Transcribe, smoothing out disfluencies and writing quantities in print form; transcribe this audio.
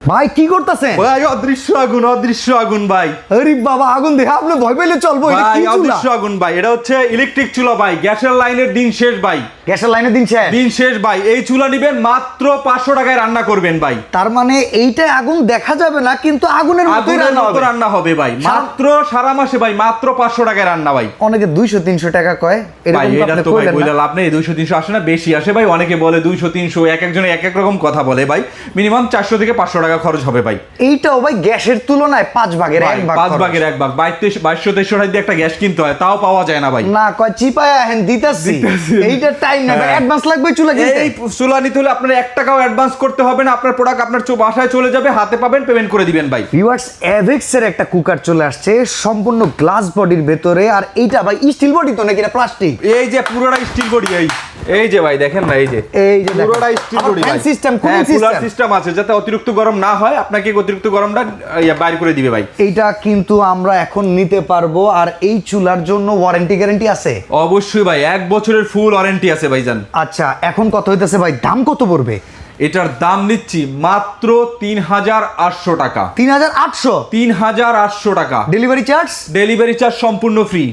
ভাই কি করতেছেন? ভাই অদৃশ্য আগুন ভাই। আরে বাবা, আগুন দেখে আপনি ভয় পেলে চলবো। এটা ভাই কি চুলা? অদৃশ্য আগুন ভাই, এটা হচ্ছে ইলেকট্রিক চুলা ভাই। গ্যাসের লাইনের দিন শেষ ভাই, গ্যাসের লাইনে দিন শেষ। দিন শেষ ভাই। এই চুলা নিবেন মাত্র 500 টাকায় রান্না করবেন ভাই। তার মানে এইটাই আগুন দেখা যাবে না, কিন্তু আগুনের মতোই আগুনের রান্না মতো হবে। রান্না হবে ভাই, মাত্র সারা মাসে ভাই মাত্র 500 টাকায় রান্না ভাই। অনেকে 200-300 টাকা কয়, ভাই এরকম এটা আপনি তো ভাই কইলেন বইলা না। লাভ নেই। 200-300 আসে না, বেশি আসে ভাই। অনেকে বলে 200-300, এক একজনে এক এক রকম কথা বলে ভাই। মিনিমাম 400 থেকে 500 টাকা খরচ হবে ভাই। এইটাও ভাই গ্যাসের তুলনায় 5 ভাগের 1 ভাগ 5 খরচ। ভাগের 1 ভাগ। 2200-2300 টাকা দিয়ে একটা গ্যাস কিনতে হয়, তাও পাওয়া যায় না ভাই। না কয় চিপায় আহেন দিতাছি। এইটা টাইম না, হ্যাঁ। অ্যাডভান্স লাগবে চুলা কিনতে। এই চুলা নিতে হলে আপনার 1 টাকাও অ্যাডভান্স করতে হবে না। আপনার প্রোডাক্ট আপনার বাসায় চলে যাবে, হাতে পাবেন, পেমেন্ট করে দিবেন ভাই। ভিউয়ার্স, এভেক্স এর একটা কুকার চলে আসছে সম্পূর্ণ গ্লাস বডির ভেতরে। আর এইটা ভাই স্টিল বডি তো নাকি না প্লাস্টিক? এই যে পুরোটা স্টিল বডি। এই যে ভাই দেখেন না, এই যে দেখেন। পুরোটা স্টিল আবার বডি fan ভাই। system, হ্যাঁ, cooling কুলার system। সিস্টেম আছে, যাতে অতিরিক্ত গরম না হয়। আপনাকে অতিরিক্ত গরমটা বাইর করে দিবে ভাই। এইটা কিন্তু আমরা এখন নিতে পারবো। আর এই চুলার জন্য ওয়ারেন্টি গ্যারান্টি আছে? অবশ্যই ভাই, 1 বছরের ফুল ওয়ারেন্টি আছে ভাইজান। আচ্ছা, এখন কত হইতেছে ভাই? দাম কত পড়বে? এটার দাম নিচ্ছি মাত্র 3800 টাকা। 3800? 3800 টাকা। Delivery charge? ডেলিভারি চার্জ সম্পূর্ণ ফ্রি।